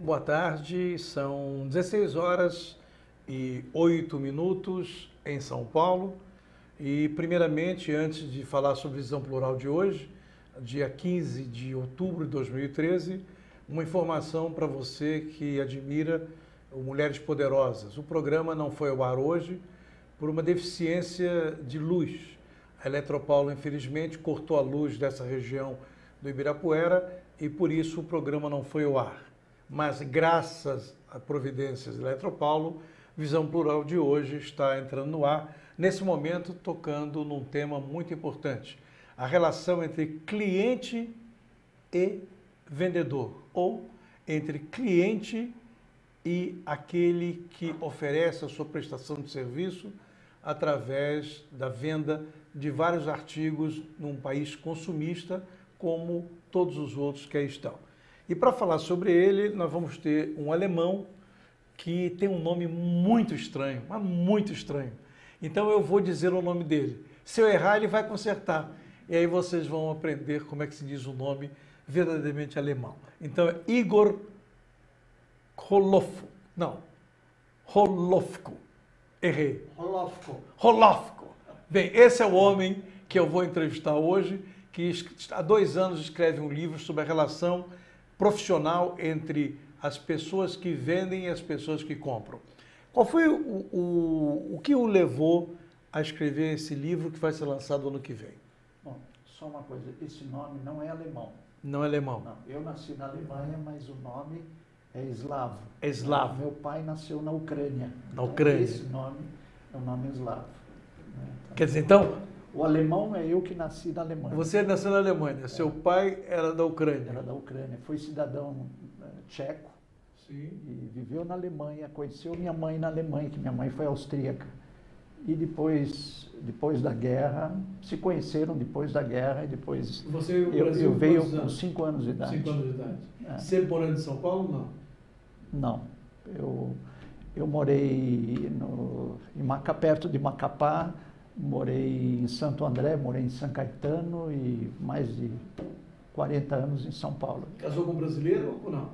Boa tarde, são 16 horas e 8 minutos em São Paulo. E, primeiramente, antes de falar sobre Visão Plural de hoje, dia 15 de outubro de 2013, uma informação para você que admira o Mulheres Poderosas. O programa não foi ao ar hoje por uma deficiência de luz. A Eletropaulo, infelizmente, cortou a luz dessa região do Ibirapuera e, por isso, o programa não foi ao ar. Mas, graças a providências da Eletropaulo, Visão Plural de hoje está entrando no ar, nesse momento tocando num tema muito importante, a relação entre cliente e vendedor, ou entre cliente e aquele que oferece a sua prestação de serviço através da venda de vários artigos num país consumista, como todos os outros que aí estão. E para falar sobre ele, nós vamos ter um alemão que tem um nome muito estranho, mas muito estranho. Então eu vou dizer o nome dele. Se eu errar, ele vai consertar. E aí vocês vão aprender como é que se diz o nome verdadeiramente alemão. Então é Igor Holofko. Não, Holofko. Errei. Holofko. Bem, esse é o homem que eu vou entrevistar hoje, que há 2 anos escreve um livro sobre a relação profissional entre as pessoas que vendem e as pessoas que compram. Qual foi o que o levou a escrever esse livro que vai ser lançado ano que vem? Bom, só uma coisa, esse nome não é alemão. Não é alemão? Não, eu nasci na Alemanha, mas o nome é eslavo. É eslavo. Meu pai nasceu na Ucrânia. Na Ucrânia. Esse nome é um nome eslavo. Quer dizer, então... O alemão é eu que nasci na Alemanha. Você nasceu na Alemanha, seu pai era da Ucrânia. Era da Ucrânia, foi cidadão tcheco. Sim. E viveu na Alemanha, conheceu minha mãe na Alemanha, que minha mãe foi austríaca. E depois da guerra, se conheceram depois da guerra e depois... Você veio para o Brasil eu veio quantos com anos? 5 anos de idade. 5 anos de idade. É. Sempre morando em São Paulo, não? Não. Eu morei perto de Macapá, morei em Santo André, morei em São Caetano e mais de 40 anos em São Paulo. Casou com brasileiro ou não?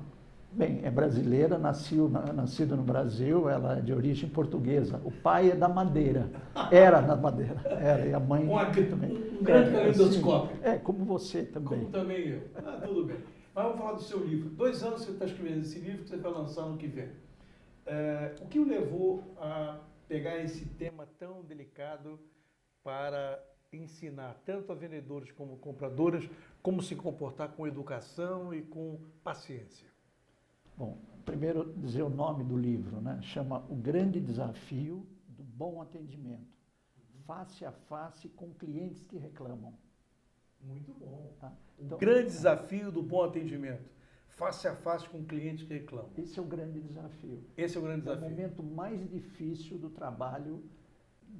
Bem, é brasileira, nascido no Brasil, ela é de origem portuguesa. O pai é da Madeira, era da Madeira, e a mãe também. Um grande caleidoscópio. Como você também. Como também eu. Tudo bem. Mas vamos falar do seu livro. 2 anos que você está escrevendo esse livro, que você vai lançar no que vem. O que o levou a pegar esse tema tão delicado para ensinar tanto a vendedores como compradoras como se comportar com educação e com paciência? Bom, primeiro dizer o nome do livro, né? Chama O Grande Desafio do Bom Atendimento. Face a face com clientes que reclamam. Muito bom. Tá? Então, o grande desafio do bom atendimento. Face a face com clientes que reclamam. Esse é o grande desafio. Esse é o grande desafio. É o momento mais difícil do trabalho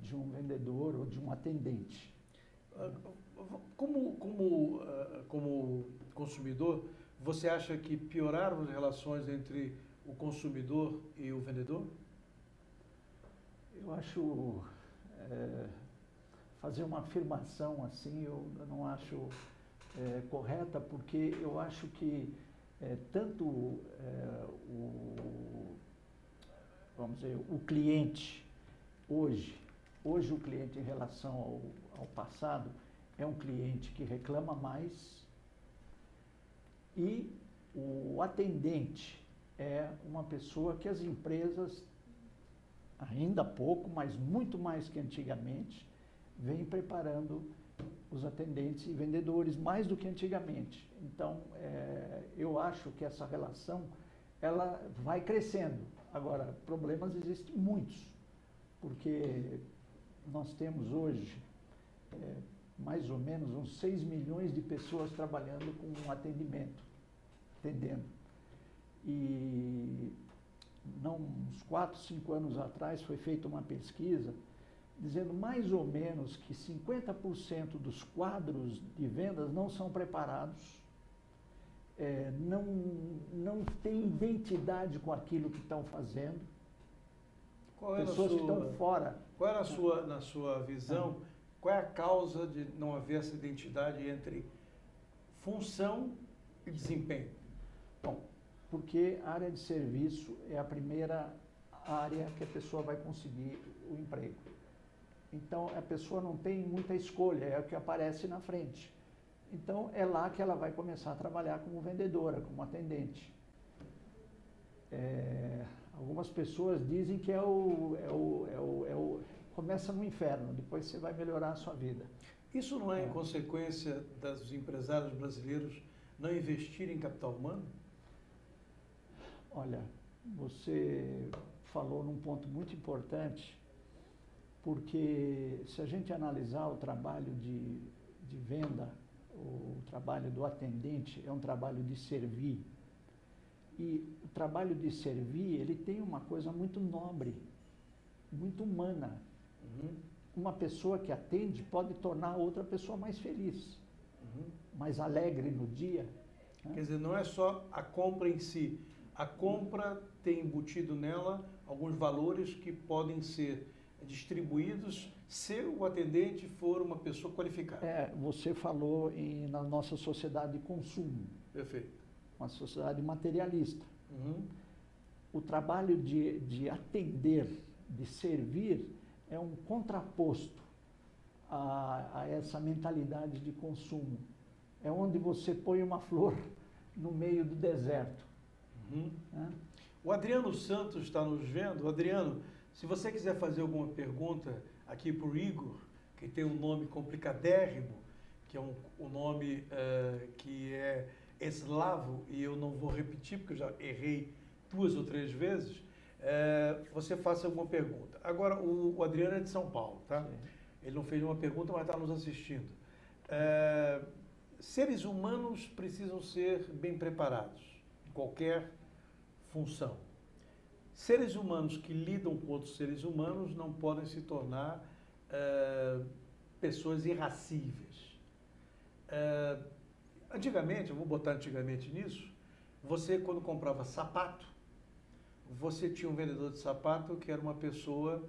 de um vendedor ou de um atendente. Como consumidor, você acha que pioraram as relações entre o consumidor e o vendedor? Eu acho... fazer uma afirmação assim, eu não acho correta, porque eu acho que vamos dizer, o cliente hoje o cliente em relação ao passado é um cliente que reclama mais e o atendente é uma pessoa que as empresas, ainda há pouco, mas muito mais que antigamente, vêm preparando os atendentes e vendedores mais do que antigamente. Então, eu acho que essa relação ela vai crescendo. Agora, problemas existem muitos, porque nós temos hoje mais ou menos uns 6 milhões de pessoas trabalhando com atendendo. E uns 4, 5 anos atrás foi feita uma pesquisa dizendo mais ou menos que 50% dos quadros de vendas não são preparados, não têm identidade com aquilo que estão fazendo. Pessoas que estão fora. Qual é, na sua visão, qual é a causa de não haver essa identidade entre função e desempenho? Bom, porque a área de serviço é a primeira área que a pessoa vai conseguir o emprego. Então, a pessoa não tem muita escolha, é o que aparece na frente. Então, é lá que ela vai começar a trabalhar como vendedora, como atendente. Algumas pessoas dizem que começa no inferno, depois você vai melhorar a sua vida. Isso não é em consequência dos empresários brasileiros não investirem em capital humano? Olha, você falou num ponto muito importante, porque se a gente analisar o trabalho de venda, o trabalho do atendente é um trabalho de servir. E o trabalho de servir, ele tem uma coisa muito nobre, muito humana. Uma pessoa que atende pode tornar outra pessoa mais feliz, mais alegre no dia. Quer dizer, não é só a compra em si. A compra tem embutido nela alguns valores que podem ser distribuídos se o atendente for uma pessoa qualificada. Você falou na nossa sociedade de consumo. Perfeito. Uma sociedade materialista. O trabalho de atender, de servir, é um contraposto a essa mentalidade de consumo. É onde você põe uma flor no meio do deserto. O Adriano Santos está nos vendo. Adriano, se você quiser fazer alguma pergunta aqui para o Igor, que tem um nome complicadérrimo, que é um nome que é eslavo, e eu não vou repetir porque eu já errei 2 ou 3 vezes, você faça alguma pergunta. Agora, o Adriano é de São Paulo, tá? Sim. Ele não fez nenhuma pergunta, mas está nos assistindo. Seres humanos precisam ser bem preparados em qualquer função. Seres humanos que lidam com outros seres humanos não podem se tornar pessoas irracíveis. Antigamente, eu vou botar antigamente nisso, você quando comprava sapato, você tinha um vendedor de sapato que era uma pessoa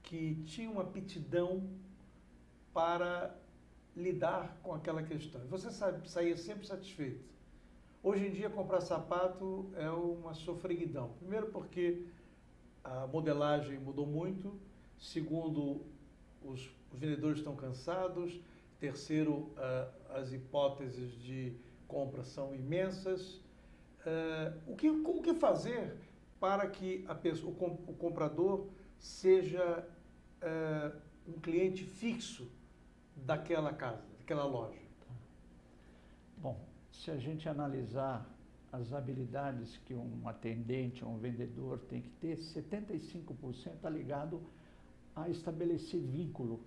que tinha uma aptidão para lidar com aquela questão. Você saía sempre satisfeito. Hoje em dia, comprar sapato é uma sofreguidão. Primeiro porque a modelagem mudou muito. Segundo, os vendedores estão cansados. Terceiro, as hipóteses de compra são imensas. O que fazer para que o comprador seja um cliente fixo daquela casa, daquela loja? Bom, se a gente analisar as habilidades que um atendente ou um vendedor tem que ter, 75% está ligado a estabelecer vínculo,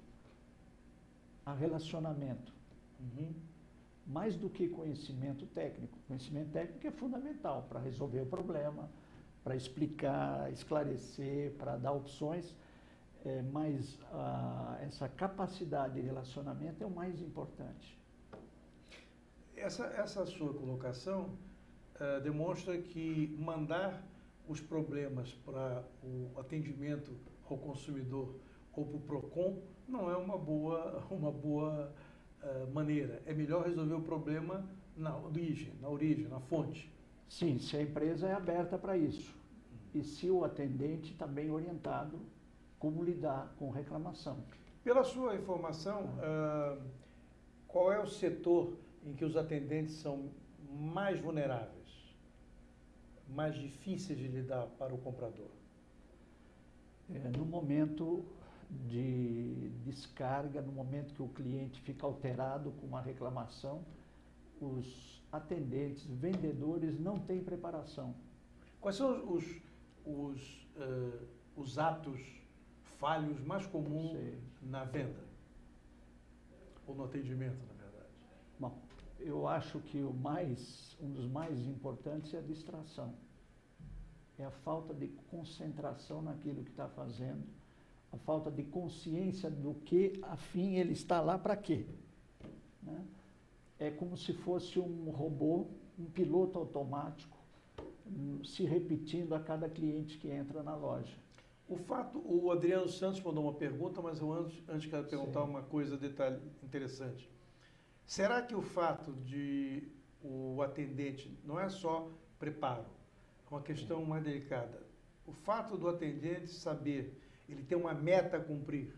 a relacionamento. Mais do que conhecimento técnico. Conhecimento técnico é fundamental para resolver o problema, para explicar, esclarecer, para dar opções, mas essa capacidade de relacionamento é o mais importante. Essa sua colocação demonstra que mandar os problemas para o atendimento ao consumidor ou para o PROCON não é uma boa maneira. É melhor resolver o problema na origem, na fonte. Sim, se a empresa é aberta para isso. E se o atendente está bem orientado como lidar com reclamação. Pela sua informação, qual é o setor em que os atendentes são mais vulneráveis, mais difíceis de lidar para o comprador? No momento de descarga, no momento que o cliente fica alterado com uma reclamação, os atendentes, vendedores não têm preparação. Quais são os atos falhos mais comuns na venda? Ou no atendimento, na verdade? Bom, eu acho que um dos mais importantes é a distração. É a falta de concentração naquilo que está fazendo, a falta de consciência do que, afim, ele está lá para quê. Né? É como se fosse um robô, um piloto automático, se repetindo a cada cliente que entra na loja. O Adriano Santos mandou uma pergunta, mas eu antes quero perguntar uma coisa interessante. Será que o fato de o atendente não é só preparo, uma questão mais delicada. O fato do atendente saber, ele tem uma meta a cumprir,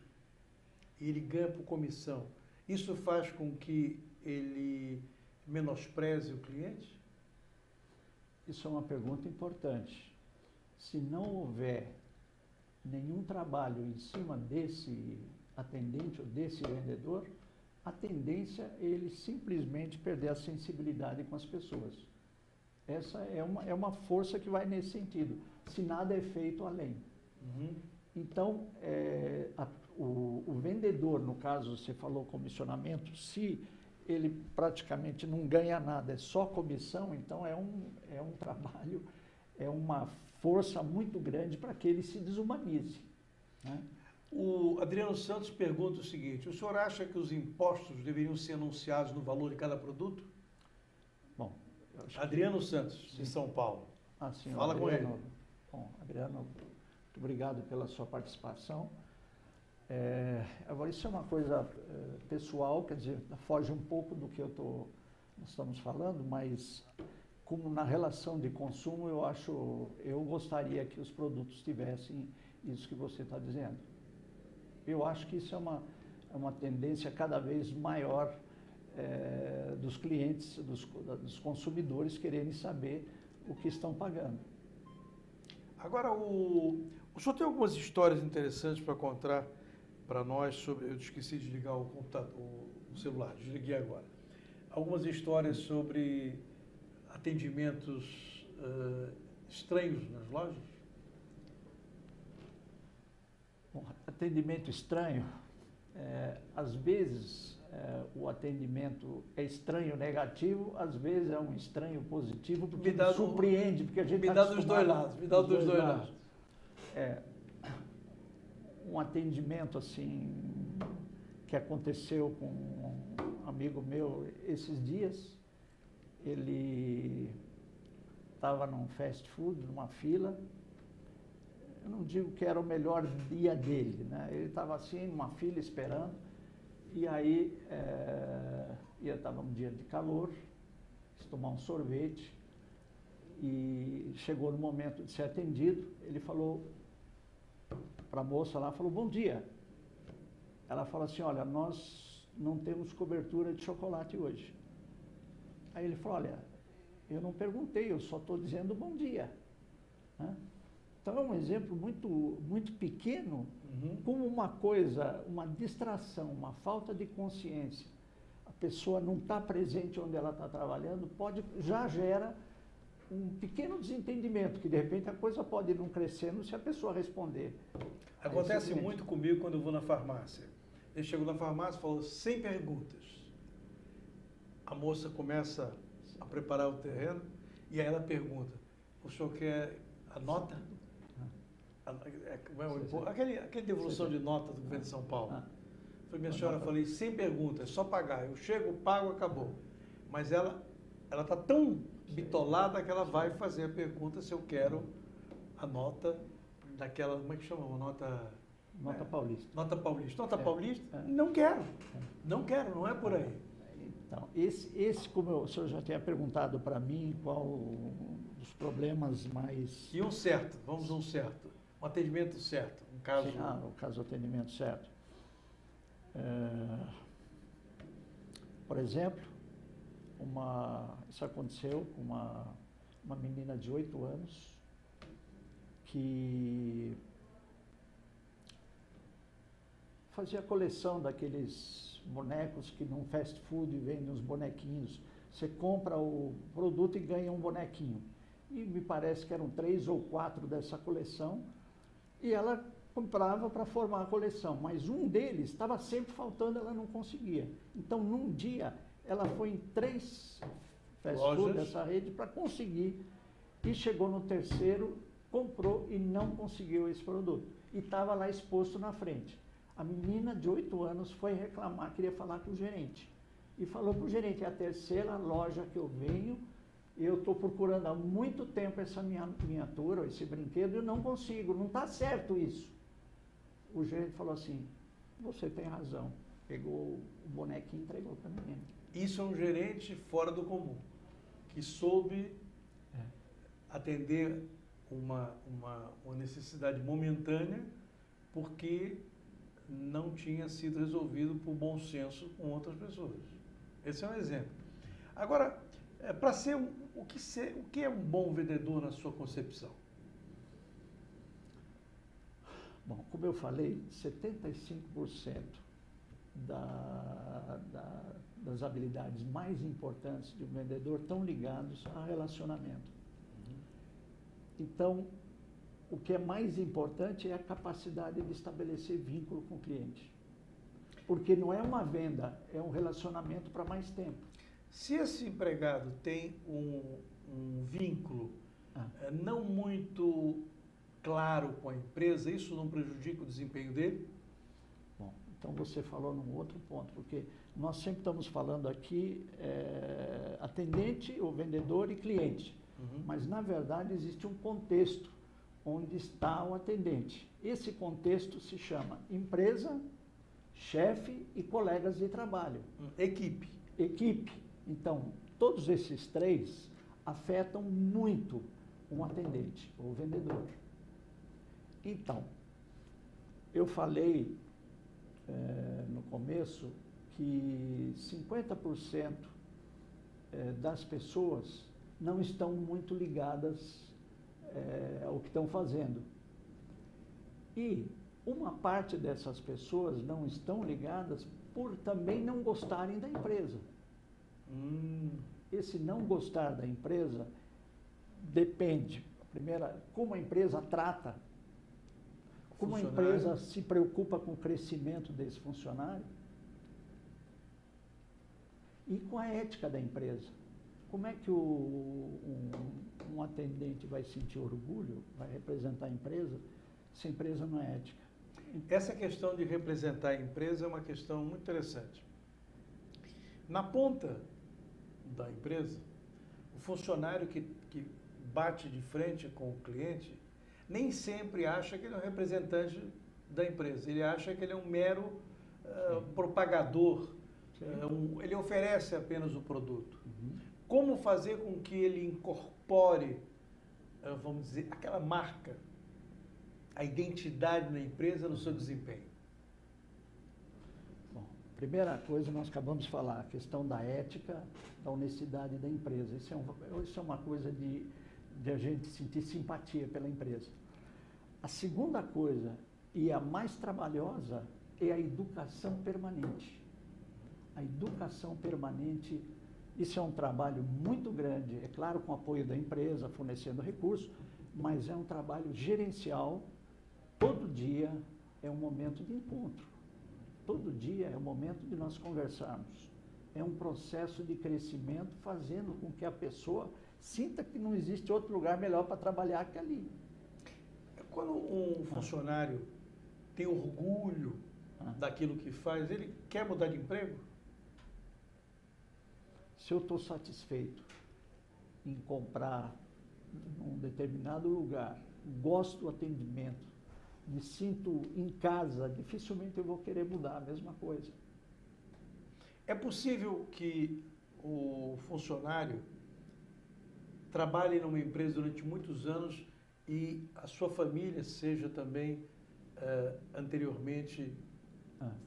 e ele ganha por comissão, isso faz com que ele menospreze o cliente? Isso é uma pergunta importante. Se não houver nenhum trabalho em cima desse atendente ou desse vendedor, a tendência é ele simplesmente perder a sensibilidade com as pessoas. Essa é uma força que vai nesse sentido, se nada é feito além. Uhum. Então, o vendedor, no caso, você falou comissionamento, se ele praticamente não ganha nada, é só comissão, então é um trabalho, é uma força muito grande para que ele se desumanize, né? O Adriano Santos pergunta o seguinte: o senhor acha que os impostos deveriam ser anunciados no valor de cada produto? Bom, eu acho Adriano Santos, de São Paulo. Sim, Fala Adriano, com ele. Bom, Adriano, muito obrigado pela sua participação. Agora, isso é uma coisa pessoal, quer dizer, foge um pouco do que nós estamos falando, mas como na relação de consumo, eu gostaria que os produtos tivessem isso que você está dizendo. Eu acho que isso é uma tendência cada vez maior dos clientes, dos consumidores quererem saber o que estão pagando. Agora, o senhor tem algumas histórias interessantes para contar para nós sobre... Eu esqueci de ligar o computador, o celular, desliguei agora. Algumas histórias sobre atendimentos estranhos nas lojas? Bom, atendimento estranho, às vezes o atendimento é estranho negativo, às vezes é um estranho positivo, porque surpreende, porque a gente me dá dos dois lados, me dá dos dois lados. Um atendimento assim que aconteceu com um amigo meu esses dias, ele estava num fast food, numa fila. Eu não digo que era o melhor dia dele, né? Ele estava assim, numa fila esperando, e aí estava um dia de calor, quis tomar um sorvete, e chegou no momento de ser atendido, ele falou para a moça lá, falou, bom dia. Ela falou assim, olha, nós não temos cobertura de chocolate hoje. Aí ele falou, olha, eu não perguntei, eu só estou dizendo bom dia, né? Então é um exemplo muito, muito pequeno, como uma coisa, uma distração, uma falta de consciência. A pessoa não está presente onde ela está trabalhando, já gera um pequeno desentendimento, que de repente a coisa pode ir não crescendo se a pessoa responder. Acontece muito comigo quando eu vou na farmácia. Eu chego na farmácia e falo, sem perguntas. A moça começa a preparar o terreno e aí ela pergunta, o senhor quer a nota? Aquele devolução de nota do governo de São Paulo. Falei, minha senhora, falei, sem pergunta, é só pagar. Eu chego, pago, acabou. Mas ela está tão bitolada que ela vai fazer a pergunta se eu quero a nota daquela, como é que chama? Uma nota... Nota paulista. Nota paulista. Nota paulista? Não quero. Não quero, não é por aí. Então, esse como o senhor já tinha perguntado para mim, qual os problemas mais... E um certo, vamos a um certo. Um atendimento certo, um caso... Sim, no caso do atendimento certo. Por exemplo, isso aconteceu com uma menina de 8 anos que fazia coleção daqueles bonecos que num fast food vendem uns bonequinhos. Você compra o produto e ganha um bonequinho. E me parece que eram 3 ou 4 dessa coleção. E ela comprava para formar a coleção, mas um deles estava sempre faltando, ela não conseguia. Então, num dia, ela foi em 3 fast food dessa rede para conseguir, e chegou no terceiro, comprou e não conseguiu esse produto. E estava lá exposto na frente. A menina de 8 anos foi reclamar, queria falar com o gerente. E falou para o gerente, é a terceira loja que eu venho, eu estou procurando há muito tempo essa miniatura, esse brinquedo, e eu não consigo, não está certo isso. O gerente falou assim, você tem razão. Pegou o bonequinho e entregou para a menina. Isso é um gerente fora do comum, que soube atender uma necessidade momentânea porque não tinha sido resolvido por bom senso com outras pessoas. Esse é um exemplo. Agora, para ser o que é um bom vendedor na sua concepção? Bom, como eu falei, 75% das habilidades mais importantes de um vendedor estão ligados a relacionamento. Então, o que é mais importante é a capacidade de estabelecer vínculo com o cliente. Porque não é uma venda, é um relacionamento para mais tempo. Se esse empregado tem um vínculo não muito claro com a empresa, isso não prejudica o desempenho dele? Bom, então você falou num outro ponto, porque nós sempre estamos falando aqui atendente, o vendedor e cliente. Mas, na verdade, existe um contexto onde está o atendente. Esse contexto se chama empresa, chefe e colegas de trabalho. Equipe. Equipe. Então, todos esses três afetam muito um atendente, o vendedor. Então, eu falei no começo que 50% das pessoas não estão muito ligadas ao que estão fazendo. E uma parte dessas pessoas não estão ligadas por também não gostarem da empresa. Esse não gostar da empresa depende, primeiro, como a empresa trata, como a empresa se preocupa com o crescimento desse funcionário e com a ética da empresa. Como é que um atendente vai sentir orgulho, vai representar a empresa, se a empresa não é ética? Essa questão de representar a empresa é uma questão muito interessante. Na ponta da empresa, o funcionário que bate de frente com o cliente nem sempre acha que ele é um representante da empresa. Ele acha que ele é um mero propagador. Ele oferece apenas o produto. Como fazer com que ele incorpore, vamos dizer, aquela marca, a identidade da empresa no seu desempenho? Bom, primeira coisa, nós acabamos de falar, a questão da ética, da honestidade da empresa. Isso é uma coisa de a gente sentir simpatia pela empresa. A segunda coisa, e a mais trabalhosa, é a educação permanente. A educação permanente, isso é um trabalho muito grande, é claro, com o apoio da empresa, fornecendo recursos, mas é um trabalho gerencial. Todo dia é um momento de encontro. Todo dia é um momento de nós conversarmos. É um processo de crescimento fazendo com que a pessoa sinta que não existe outro lugar melhor para trabalhar que ali. Quando um funcionário tem orgulho daquilo que faz, ele quer mudar de emprego? Se eu estou satisfeito em comprar num determinado lugar, gosto do atendimento, me sinto em casa, dificilmente eu vou querer mudar a mesma coisa. É possível que o funcionário trabalhe numa empresa durante muitos anos e a sua família seja também anteriormente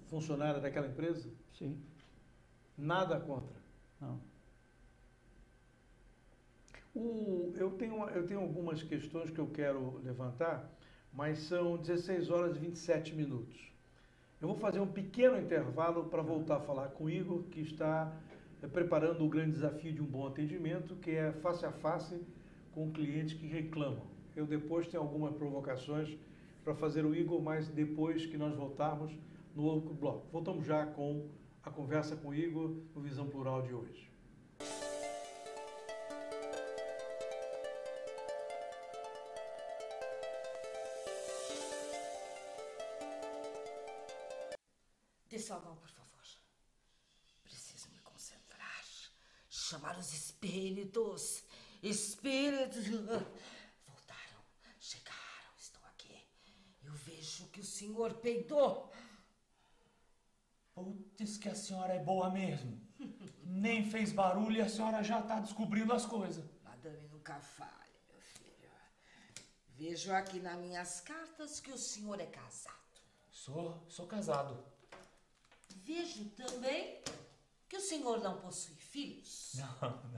funcionária daquela empresa? Sim. Nada contra? Não. Eu tenho algumas questões que eu quero levantar, mas são 16 horas e 27 minutos. Eu vou fazer um pequeno intervalo para voltar a falar com o Igor, que está preparando o grande desafio de um bom atendimento, que é face a face com clientes que reclamam. Eu depois tenho algumas provocações para fazer o Igor, mas depois que nós voltarmos no outro bloco. Voltamos já com a conversa com o Igor no Visão Plural de hoje. Dê só a mão, por favor. Preciso me concentrar. Chamar os espíritos. Espíritos. Voltaram. Chegaram. Estão aqui. Eu vejo que o senhor peidou. Putz, que a senhora é boa mesmo. Nem fez barulho e a senhora já tá descobrindo as coisas. Madame nunca falha, meu filho. Vejo aqui nas minhas cartas que o senhor é casado. Sou casado. Vejo também que o senhor não possui filhos.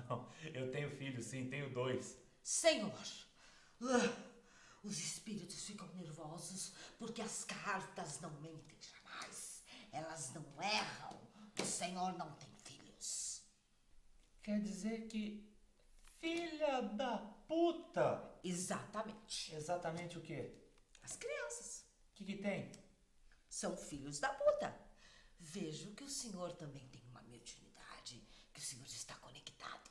Não. Eu tenho filho, sim, tenho 2. Senhor, os espíritos ficam nervosos porque as cartas não mentem jamais. Elas não erram. O senhor não tem filhos. Quer dizer que... Filha da puta! Exatamente. Exatamente o quê? As crianças O que tem? são filhos da puta. Vejo que o senhor também tem uma mediunidade, que o senhor está conectado.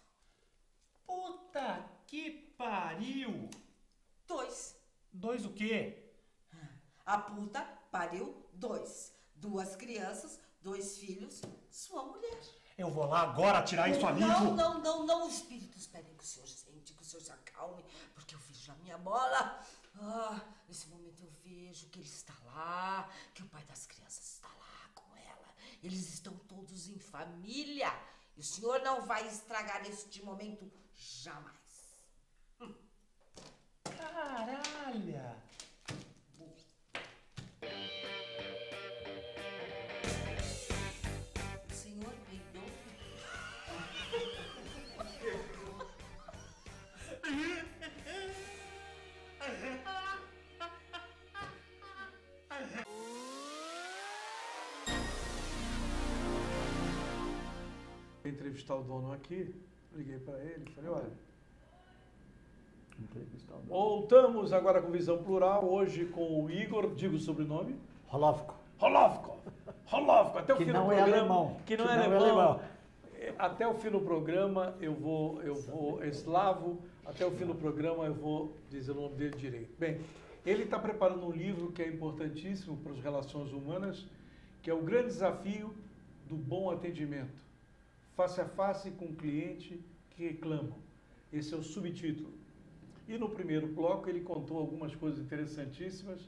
Puta que pariu! 2. 2 o quê? A puta pariu 2. 2 crianças, 2 filhos, sua mulher. Eu vou lá agora tirar isso ali. Não, os espíritos pedem que o senhor sente, que o senhor se acalme, porque eu vejo a minha bola. Nesse momento eu vejo que ele está lá, que o pai das crianças está lá com ela. Eles estão todos em família. E o senhor não vai estragar este momento jamais. Caralho! O senhor peidou. Entrevistar o dono aqui, liguei para ele e falei, olha, Entrevistar o dono. voltamos agora com Visão Plural, hoje com o Igor, digo o sobrenome, Holovko. Holovko, até o Que fim não do é programa, alemão. que não é alemão. Até o fim do programa eu vou eslavo, até o fim do programa eu vou dizer o nome dele direito. Bem, ele está preparando um livro que é importantíssimo para as relações humanas, que é o grande desafio do bom atendimento, face a face com o cliente que reclamam. Esse é o subtítulo. E no primeiro bloco ele contou algumas coisas interessantíssimas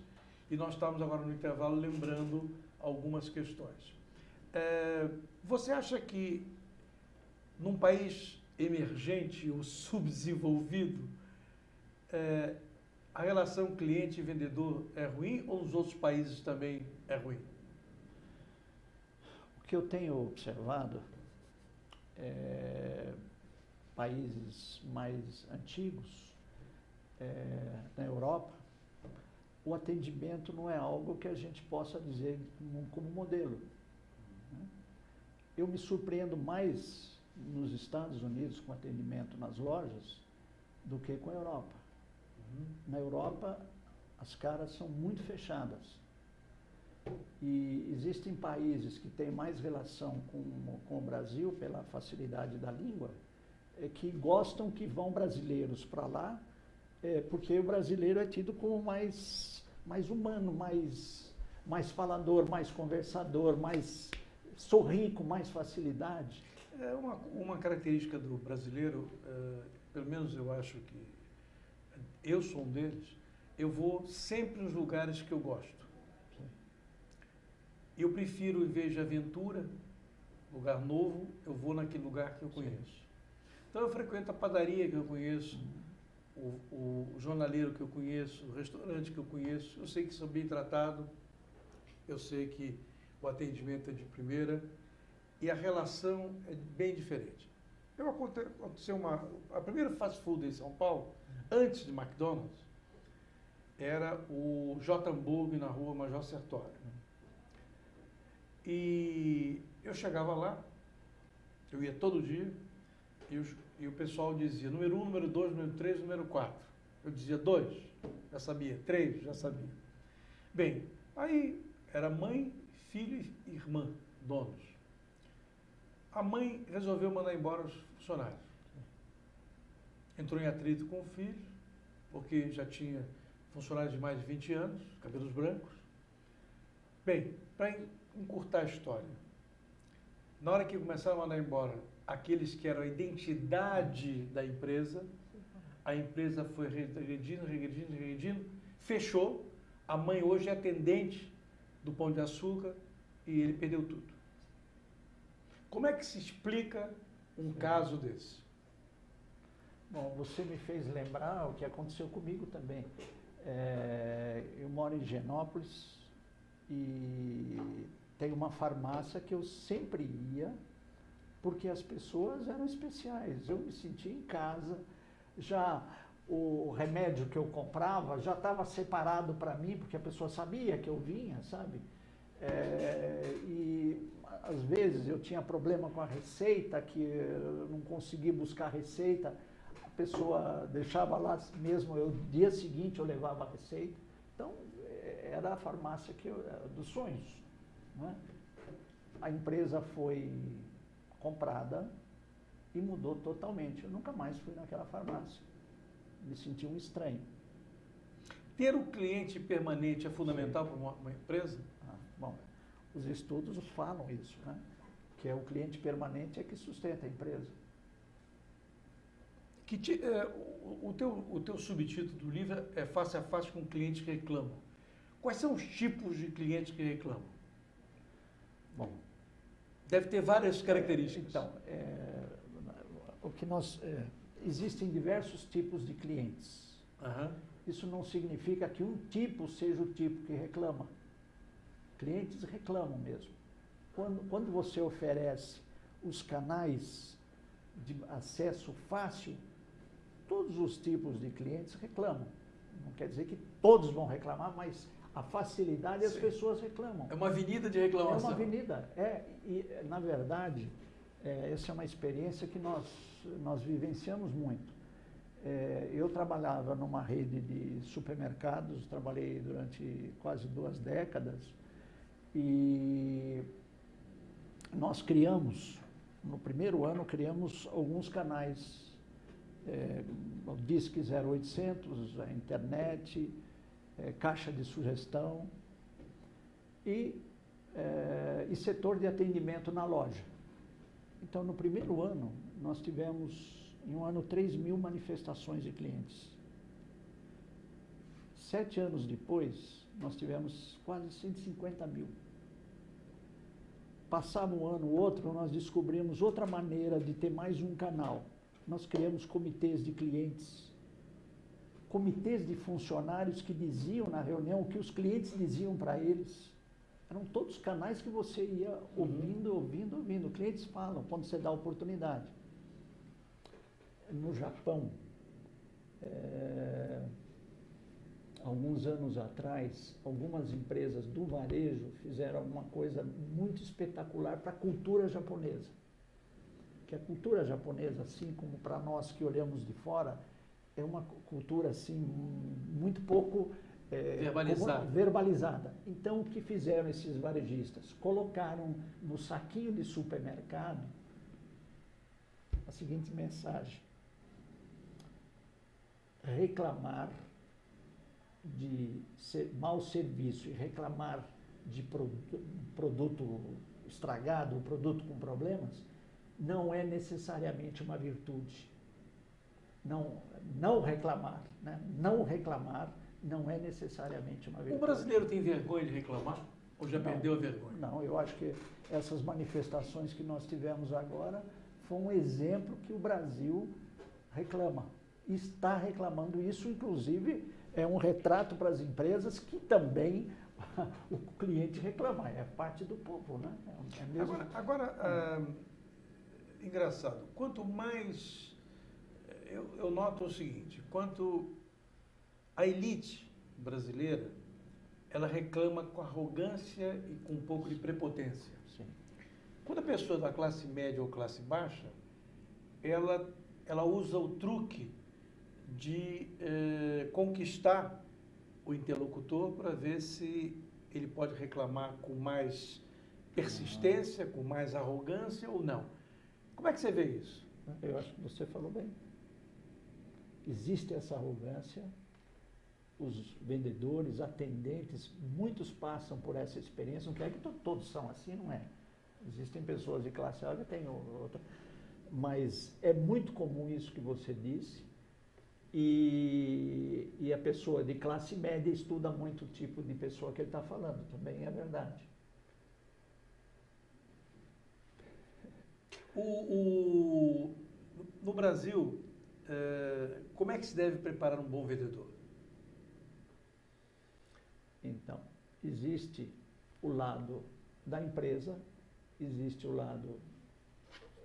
e nós estamos agora no intervalo lembrando algumas questões. Você acha que num país emergente ou subdesenvolvido, a relação cliente e vendedor é ruim ou nos outros países também é ruim? O que eu tenho observado, países mais antigos, na Europa, o atendimento não é algo que a gente possa dizer como modelo. Eu me surpreendo mais nos Estados Unidos com atendimento nas lojas do que com a Europa. Na Europa, as caras são muito fechadas. E existem países que têm mais relação com o Brasil, pela facilidade da língua, que gostam que vão brasileiros para lá, porque o brasileiro é tido como mais humano, mais falador, mais conversador, mais sorri com mais facilidade. É uma característica do brasileiro, pelo menos eu acho que eu sou um deles, eu vou sempre nos lugares que eu gosto. Eu prefiro, em vez de aventura, lugar novo, eu vou naquele lugar que eu conheço. Então eu frequento a padaria que eu conheço, o jornaleiro que eu conheço, o restaurante que eu conheço, eu sei que sou bem tratado, eu sei que o atendimento é de primeira e a relação é bem diferente. Aconteceu a primeira fast food em São Paulo, antes de McDonald's, era o J. Hamburg na rua Major Sertório. E eu chegava lá, eu ia todo dia, e o pessoal dizia número 1, número 2, número 3, número 4. Eu dizia 2, já sabia, 3, já sabia. Bem, aí era mãe, filho e irmã, donos. A mãe resolveu mandar embora os funcionários. Entrou em atrito com o filho, porque já tinha funcionários de mais de 20 anos, cabelos brancos. Bem, para encurtar a história, na hora que começaram a mandar embora aqueles que eram a identidade da empresa, a empresa foi regredindo, fechou. A mãe hoje é atendente do Pão de Açúcar e ele perdeu tudo. Como é que se explica um caso desse? Bom, você me fez lembrar o que aconteceu comigo também. Eu moro em Higienópolis e tem uma farmácia que eu sempre ia, porque as pessoas eram especiais. Eu me sentia em casa, já o remédio que eu comprava já estava separado para mim, porque a pessoa sabia que eu vinha, sabe? E às vezes eu tinha problema com a receita, que eu não conseguia buscar a receita, a pessoa deixava lá mesmo, no dia seguinte eu levava a receita. Então, era a farmácia dos sonhos, né? A empresa foi comprada e mudou totalmente. Eu nunca mais fui naquela farmácia. Me senti um estranho. Ter um cliente permanente é fundamental para uma empresa? Bom, os estudos falam isso, né? Que o cliente permanente é que sustenta a empresa. O teu subtítulo do livro é Face a Face com clientes que reclamam. Quais são os tipos de clientes que reclamam? Bom, deve ter várias características. Então, existem diversos tipos de clientes. Uhum. Isso não significa que um tipo seja o tipo que reclama. Clientes reclamam mesmo. Quando você oferece os canais de acesso fácil, todos os tipos de clientes reclamam. Não quer dizer que todos vão reclamar, mas a facilidade as pessoas reclamam. É uma avenida de reclamação. É uma avenida. E na verdade, essa é uma experiência que nós vivenciamos muito. Eu trabalhava numa rede de supermercados, trabalhei durante quase 2 décadas, e nós criamos, no primeiro ano, criamos alguns canais, o Disque 0800, a internet, caixa de sugestão e setor de atendimento na loja. Então, no primeiro ano, nós tivemos, em um ano, 3.000 manifestações de clientes. 7 anos depois, nós tivemos quase 150.000. Passava um ano, o outro, nós descobrimos outra maneira de ter mais um canal. Nós criamos comitês de clientes, comitês de funcionários que diziam na reunião o que os clientes diziam para eles. Eram todos canais que você ia ouvindo. Clientes falam quando você dá oportunidade. No Japão, alguns anos atrás, algumas empresas do varejo fizeram uma coisa muito espetacular para a cultura japonesa. Que a cultura japonesa, assim como para nós que olhamos de fora, é uma cultura assim muito pouco verbalizada. Então, o que fizeram esses varejistas? Colocaram no saquinho de supermercado a seguinte mensagem: reclamar de mau serviço e reclamar de produto estragado, produto com problemas, não é necessariamente uma virtude. Não reclamar, né? Não reclamar não é necessariamente uma virtude. O brasileiro tem vergonha de reclamar? Ou já perdeu a vergonha? Não, eu acho que essas manifestações que nós tivemos agora foi um exemplo que o Brasil reclama. Está reclamando isso, inclusive, é um retrato para as empresas que também o cliente reclama, é parte do povo, né? Engraçado, quanto mais, eu noto o seguinte, quanto a elite brasileira, ela reclama com arrogância e com um pouco de prepotência. Sim. Quando a pessoa da classe média ou classe baixa, ela usa o truque de conquistar o interlocutor para ver se ele pode reclamar com mais persistência, com mais arrogância ou não. Como é que você vê isso? Eu acho que você falou bem. Existe essa arrogância, os vendedores, atendentes, muitos passam por essa experiência, não quer que todos são assim, não é? Existem pessoas de classe alta que tem outra, mas é muito comum isso que você disse, e a pessoa de classe média estuda muito o tipo de pessoa que ele está falando, também é verdade. No Brasil, como é que se deve preparar um bom vendedor? Então, existe o lado da empresa, existe o lado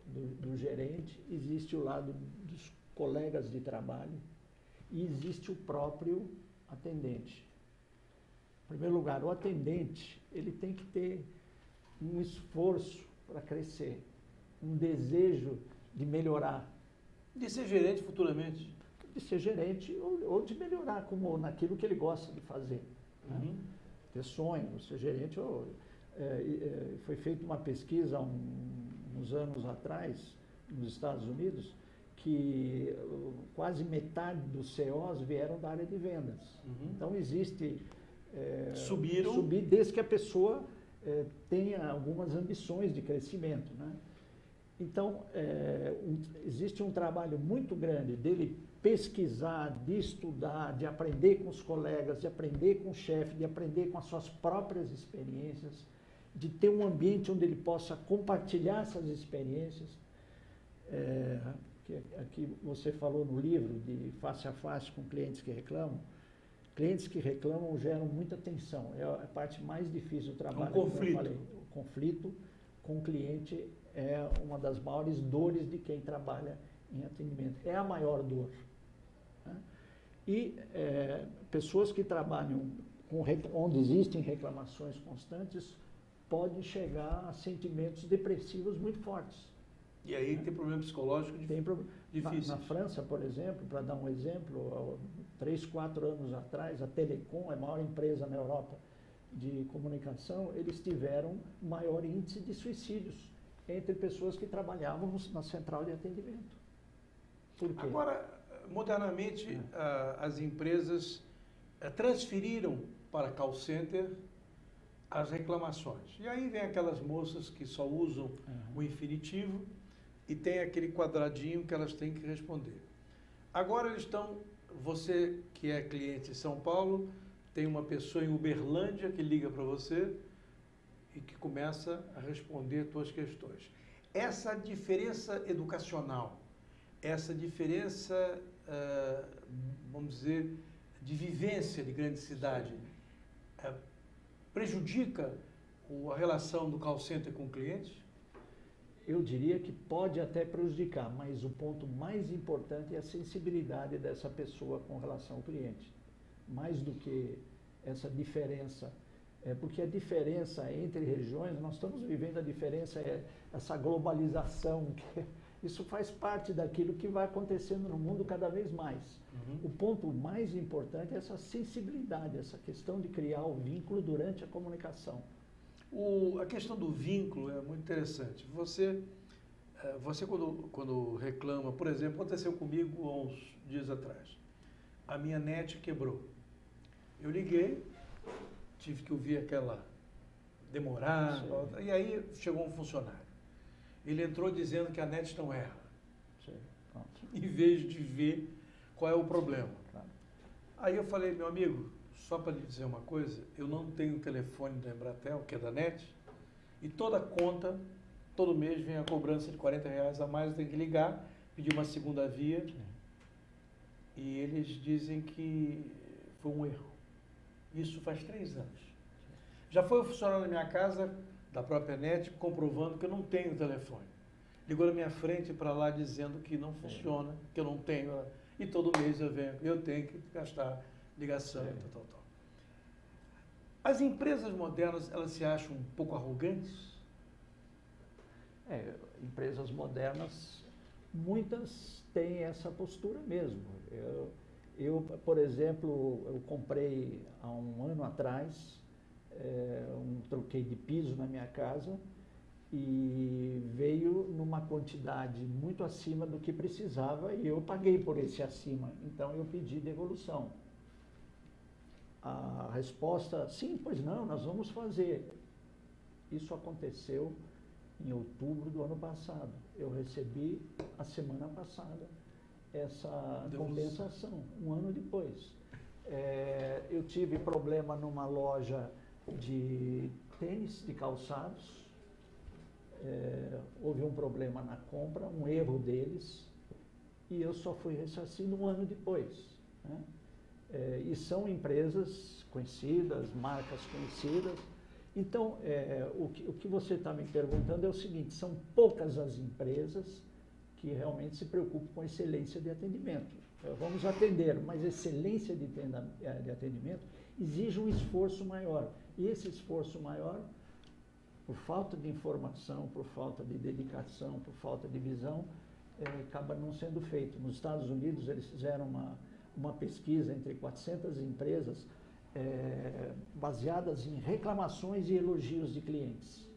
do gerente, existe o lado dos colegas de trabalho e existe o próprio atendente. Em primeiro lugar, o atendente, ele tem que ter um esforço para crescer, um desejo de melhorar. De ser gerente futuramente. De ser gerente ou de melhorar como naquilo que ele gosta de fazer. Né? Uhum. Ter sonho, ser gerente. Foi feita uma pesquisa há uns anos atrás, nos Estados Unidos, que quase metade dos CEOs vieram da área de vendas. Uhum. Então existe subir desde que a pessoa tenha algumas ambições de crescimento, né? Então existe um trabalho muito grande dele pesquisar, de estudar, de aprender com os colegas, de aprender com o chefe, de aprender com as suas próprias experiências, de ter um ambiente onde ele possa compartilhar essas experiências. Aqui você falou no livro de face a face com clientes que reclamam. Clientes que reclamam geram muita tensão. É a parte mais difícil do trabalho. Um conflito. Como eu falei. O conflito com o cliente é uma das maiores dores de quem trabalha em atendimento. É a maior dor. Né? E pessoas que trabalham onde existem reclamações constantes podem chegar a sentimentos depressivos muito fortes. E aí tem problema psicológico difícil. Na França, por exemplo, para dar um exemplo, 3, 4 anos atrás, a Telecom, a maior empresa na Europa de comunicação, eles tiveram maior índice de suicídios entre pessoas que trabalhavam na central de atendimento. Por quê? Agora, modernamente, as empresas transferiram para call center as reclamações. E aí vem aquelas moças que só usam o infinitivo e tem aquele quadradinho que elas têm que responder. Agora eles estão, você que é cliente em São Paulo, tem uma pessoa em Uberlândia que liga para você e que começa a responder suas questões. Essa diferença educacional, essa diferença, vamos dizer, de vivência de grande cidade, prejudica a relação do call center com o cliente? Eu diria que pode até prejudicar, mas o ponto mais importante é a sensibilidade dessa pessoa com relação ao cliente. Mais do que essa diferença. Porque a diferença entre regiões, nós estamos vivendo a diferença, essa globalização, isso faz parte daquilo que vai acontecendo no mundo cada vez mais. Uhum. O ponto mais importante é essa sensibilidade, essa questão de criar o vínculo durante a comunicação. A questão do vínculo é muito interessante. Você quando reclama, por exemplo, aconteceu comigo há uns dias atrás. A minha net quebrou. Eu liguei, tive que ouvir aquela demorar, e aí chegou um funcionário. Ele entrou dizendo que a net não erra, em vez de ver qual é o problema. Claro. Aí eu falei, meu amigo, só para lhe dizer uma coisa, eu não tenho o telefone da Embratel, que é da NET, e toda conta, todo mês vem a cobrança de R$40 a mais, eu tenho que ligar, pedir uma segunda via, e eles dizem que foi um erro. Isso faz 3 anos. Já foi um funcionário na minha casa, da própria NET, comprovando que eu não tenho telefone. Ligou na minha frente para lá dizendo que não funciona, que eu não tenho, e todo mês eu tenho que gastar ligação, tal. As empresas modernas, elas se acham um pouco arrogantes? Empresas modernas, muitas têm essa postura mesmo. Eu, por exemplo, eu comprei há um ano atrás um troquei de piso na minha casa e veio numa quantidade muito acima do que precisava e eu paguei por esse acima, então eu pedi devolução. A resposta, sim, pois não, nós vamos fazer. Isso aconteceu em outubro do ano passado. Eu recebi a semana passada essa compensação, um ano depois. Eu tive problema numa loja de tênis, de calçados. Houve um problema na compra, um erro deles, e eu só fui ressarcido um ano depois. Né? E são empresas conhecidas, marcas conhecidas. Então, o que você está me perguntando é o seguinte, são poucas as empresas que realmente se preocupam com excelência de atendimento. Vamos atender, mas excelência de atendimento exige um esforço maior. E esse esforço maior, por falta de informação, por falta de dedicação, por falta de visão, acaba não sendo feito. Nos Estados Unidos, eles fizeram uma pesquisa entre 400 empresas baseadas em reclamações e elogios de clientes.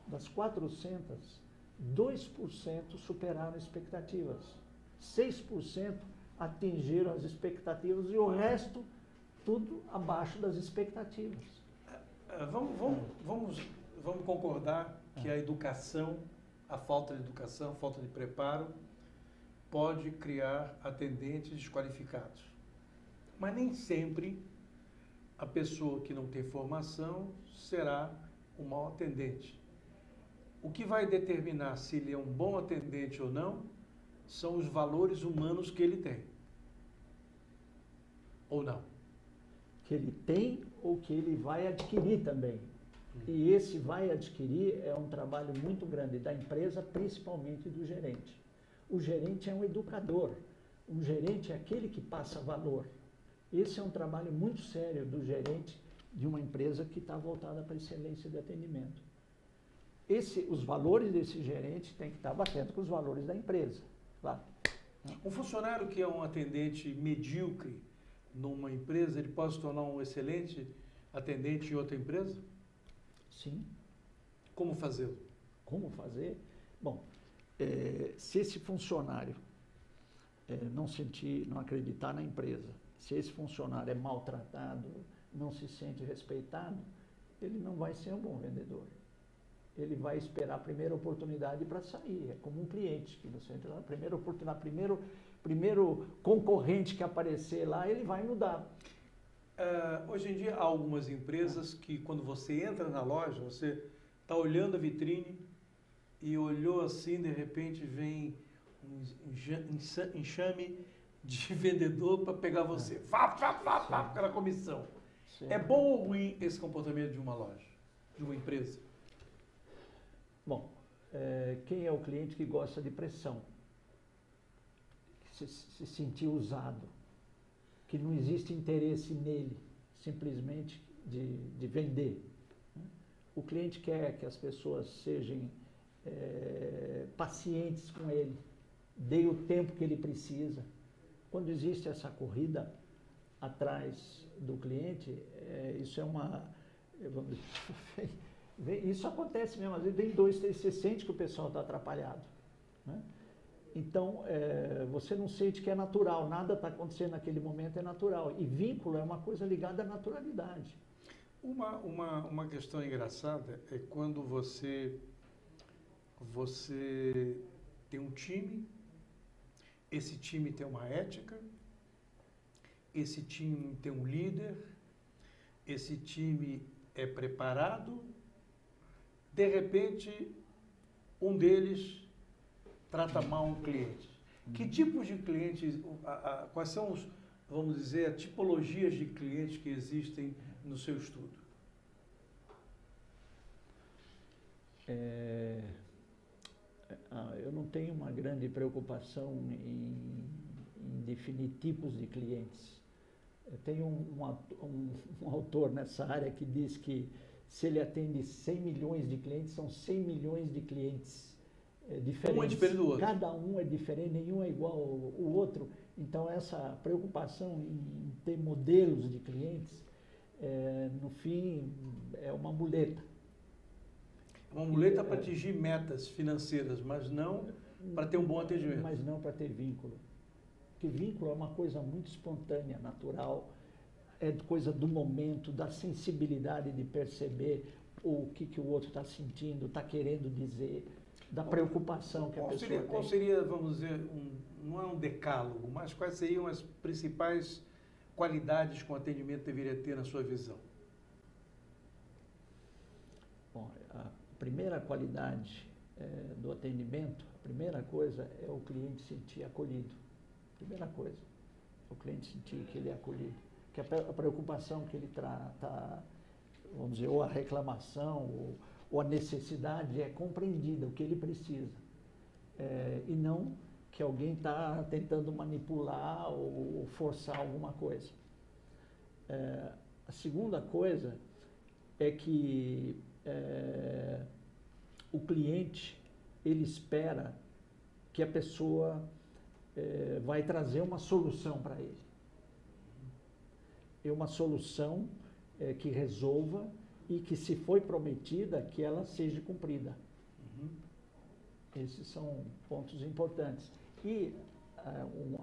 Das 400, 2% superaram expectativas, 6% atingiram as expectativas e o resto tudo abaixo das expectativas. Vamos concordar que a educação, a falta de educação, a falta de preparo, pode criar atendentes desqualificados. Mas nem sempre a pessoa que não tem formação será um mau atendente. O que vai determinar se ele é um bom atendente ou não são os valores humanos que ele tem. Ou não? Que ele tem ou que ele vai adquirir também. E esse vai adquirir é um trabalho muito grande da empresa, principalmente do gerente. O gerente é um educador. Um gerente é aquele que passa valor. Esse é um trabalho muito sério do gerente de uma empresa que está voltada para a excelência de atendimento. Os valores desse gerente têm que estar batendo com os valores da empresa, claro. Um funcionário que é um atendente medíocre numa empresa, ele pode se tornar um excelente atendente em outra empresa? Sim. Como fazê-lo? Como fazer? Bom, se esse funcionário não acreditar na empresa, se esse funcionário é maltratado, não se sente respeitado, ele não vai ser um bom vendedor. Ele vai esperar a primeira oportunidade para sair. É como um cliente, que você entra na primeira oportunidade, primeiro concorrente que aparecer lá, ele vai mudar. Hoje em dia, há algumas empresas que, quando você entra na loja, você está olhando a vitrine e olhou assim, de repente vem um enxame de vendedor para pegar você. Aquela comissão. Sim. É bom ou ruim esse comportamento de uma loja, de uma empresa? Bom, quem é o cliente que gosta de pressão? Que se sentir usado, que não existe interesse nele, simplesmente de vender. O cliente quer que as pessoas sejam pacientes com ele, deem o tempo que ele precisa. Quando existe essa corrida atrás do cliente, isso é uma... Isso acontece mesmo, às vezes vem 2, 3, você sente que o pessoal está atrapalhado. Né? Então, você não sente que é natural, nada está acontecendo naquele momento, é natural. E vínculo é uma coisa ligada à naturalidade. Uma questão engraçada é quando você tem um time, esse time tem uma ética, esse time tem um líder, esse time é preparado, de repente, um deles trata mal um cliente. Que tipos de clientes, quais são vamos dizer, tipologias de clientes que existem no seu estudo? Eu não tenho uma grande preocupação em definir tipos de clientes. Tem um autor nessa área que diz que se ele atende 100 milhões de clientes, são 100 milhões de clientes diferentes. Um é diferente do outro. Cada um é diferente, nenhum é igual ao outro. Então, essa preocupação em ter modelos de clientes, no fim, é uma muleta. Uma muleta para atingir metas financeiras, mas não para ter um bom atendimento. Mas não para ter vínculo. Porque vínculo é uma coisa muito espontânea, natural, é coisa do momento, da sensibilidade de perceber o que o outro está sentindo, está querendo dizer, da preocupação que a pessoa tem. Qual seria, vamos dizer, não é um decálogo, mas quais seriam as principais qualidades que o atendimento deveria ter na sua visão? Bom, a primeira qualidade do atendimento, a primeira coisa é o cliente sentir acolhido. Primeira coisa, o cliente sentir que ele é acolhido. que a preocupação que ele está, vamos dizer, ou a reclamação, ou a necessidade é compreendida, o que ele precisa. E não que alguém está tentando manipular ou forçar alguma coisa. A segunda coisa é que o cliente, ele espera que a pessoa vai trazer uma solução para ele. É uma solução que resolva e que, se foi prometida, que ela seja cumprida. Esses são pontos importantes. E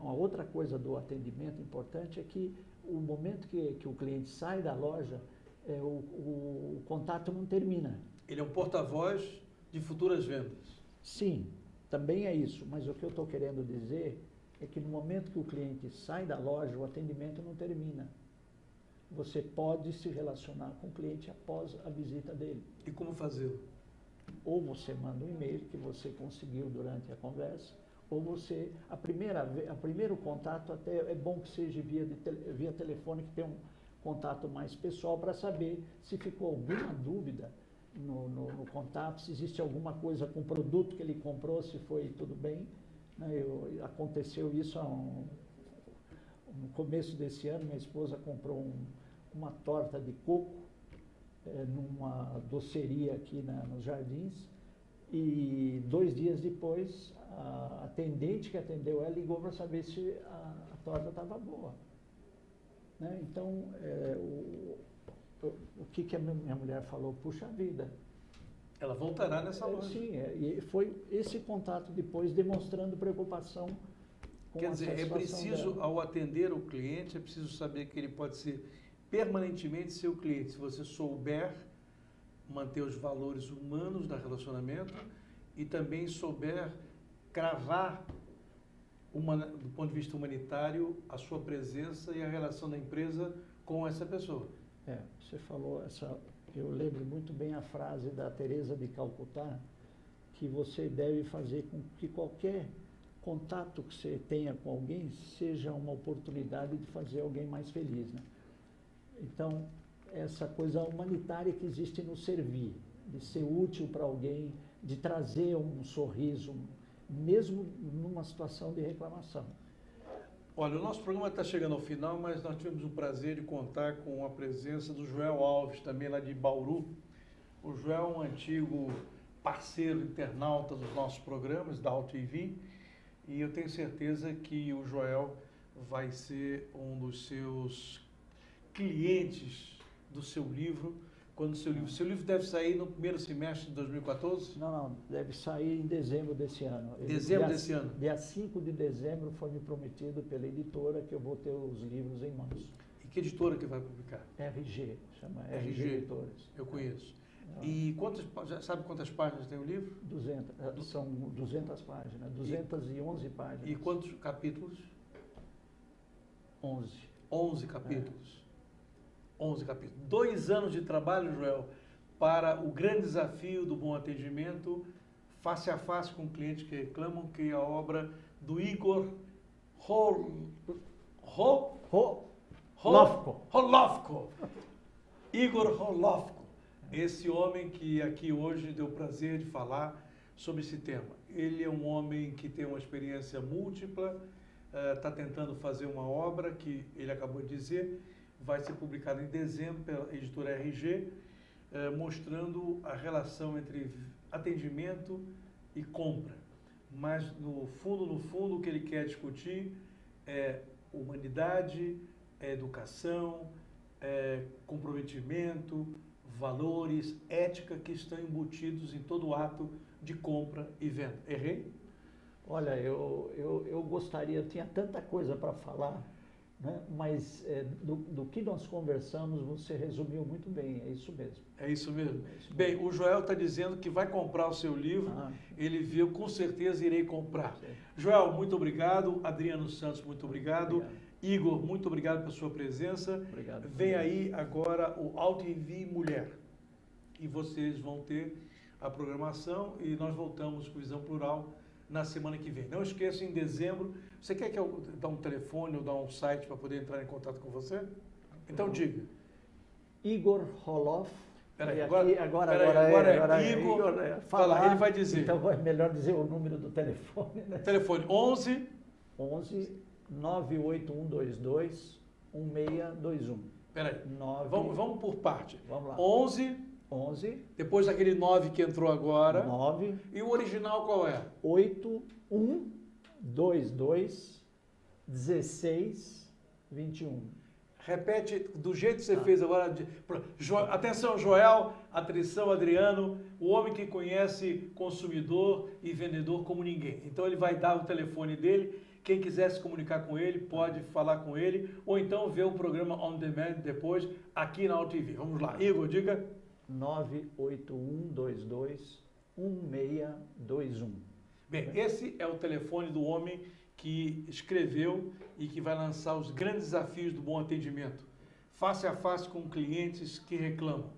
uma outra coisa do atendimento importante é que o momento que o cliente sai da loja, o contato não termina. Ele é um porta-voz de futuras vendas. Sim, também é isso. Mas o que eu estou querendo dizer é que no momento que o cliente sai da loja, o atendimento não termina. Você pode se relacionar com o cliente após a visita dele. E como fazê-lo? Ou você manda um e-mail que você conseguiu durante a conversa, ou você, a primeiro contato até é bom que seja via telefone, que tem um contato mais pessoal, para saber se ficou alguma dúvida no contato, se existe alguma coisa com o produto que ele comprou, se foi tudo bem. Aconteceu isso no começo desse ano. Minha esposa comprou uma torta de coco numa doceria aqui nos Jardins, e 2 dias depois a atendente que atendeu ela ligou para saber se a torta estava boa. Então, o que a minha mulher falou? Puxa vida. Ela voltará nessa loja. Sim, e foi esse contato depois demonstrando preocupação com Quer a dizer, é satisfação preciso, dela. ao atender o cliente, é preciso saber que ele pode ser permanentemente seu cliente. Se você souber manter os valores humanos da relacionamento e também souber cravar, do ponto de vista humanitário, a sua presença e a relação da empresa com essa pessoa. Você falou eu lembro muito bem a frase da Teresa de Calcutá, que você deve fazer com que qualquer contato que você tenha com alguém seja uma oportunidade de fazer alguém mais feliz, né? Então, essa coisa humanitária que existe no servir, de ser útil para alguém, de trazer um sorriso, mesmo numa situação de reclamação. Olha, o nosso programa está chegando ao final, mas nós tivemos o prazer de contar com a presença do Joel Alves, também lá de Bauru. O Joel é um antigo parceiro internauta dos nossos programas, da AltTV, e eu tenho certeza que o Joel vai ser um dos seus clientes do seu livro, quando seu livro deve sair no primeiro semestre de 2014? Não, deve sair em dezembro desse ano. Dezembro desse ano? Dia 5 de dezembro foi me prometido pela editora que eu vou ter os livros em mãos. E que editora que vai publicar? RG, chama RG Editores. Eu conheço. E sabe quantas páginas tem o livro? 200, são 200 páginas, 211 páginas. E quantos capítulos? 11. 11 capítulos. 11 capítulos. 2 anos de trabalho, Joel, para o grande desafio do bom atendimento, face a face com clientes que reclamam, que é a obra do Igor Holofko. Igor Holofko. Esse homem que aqui hoje deu o prazer de falar sobre esse tema. Ele é um homem que tem uma experiência múltipla, está tentando fazer uma obra que ele acabou de dizer, vai ser publicada em dezembro pela editora RG, mostrando a relação entre atendimento e compra. Mas, no fundo, o que ele quer discutir é humanidade, é educação, é comprometimento, valores, ética que estão embutidos em todo o ato de compra e venda. Errei? Olha, eu gostaria, eu tinha tanta coisa para falar, né? Mas do que nós conversamos, você resumiu muito bem, é isso mesmo. É isso mesmo? É isso mesmo. Bem, o Joel está dizendo que vai comprar o seu livro, ele viu, com certeza irei comprar. Sim. Joel, muito obrigado. Adriano Santos, muito obrigado. Igor, muito obrigado pela sua presença. Obrigado. Vem aí agora o AltTV Mulher. E vocês vão ter a programação e nós voltamos com Visão Plural na semana que vem. Não esqueça, em dezembro, você quer que eu dê um telefone ou dê um site para poder entrar em contato com você? Então diga. Igor Roloff. Peraí, E agora é Igor. Falar, ele vai dizer. Então é melhor dizer o número do telefone, né? Telefone 11 98122 1621. Peraí. 9, Vamos por parte. Vamos lá. 11, 11 depois daquele 9 que entrou agora. 9 E o original qual é? 8122 16 21. Repete do jeito que você fez agora. Atenção, Joel, atenção, Adriano, o homem que conhece consumidor e vendedor como ninguém. Então ele vai dar o telefone dele. Quem quiser se comunicar com ele, pode falar com ele, ou então ver o programa On Demand depois, aqui na AltV. Vamos lá, Igor, diga. 98122 1621. Bem, esse é o telefone do homem que escreveu e que vai lançar os grandes desafios do bom atendimento. Face a face com clientes que reclamam.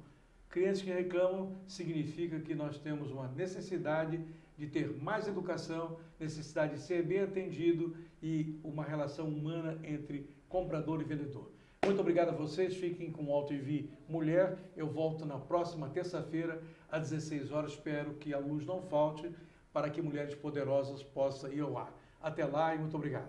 Clientes que reclamam significa que nós temos uma necessidade de ter mais educação, necessidade de ser bem atendido e uma relação humana entre comprador e vendedor. Muito obrigado a vocês, fiquem com o AltV Mulher. Eu volto na próxima terça-feira, às 16 horas. Espero que a luz não falte para que mulheres poderosas possam ir ao ar. Até lá e muito obrigado.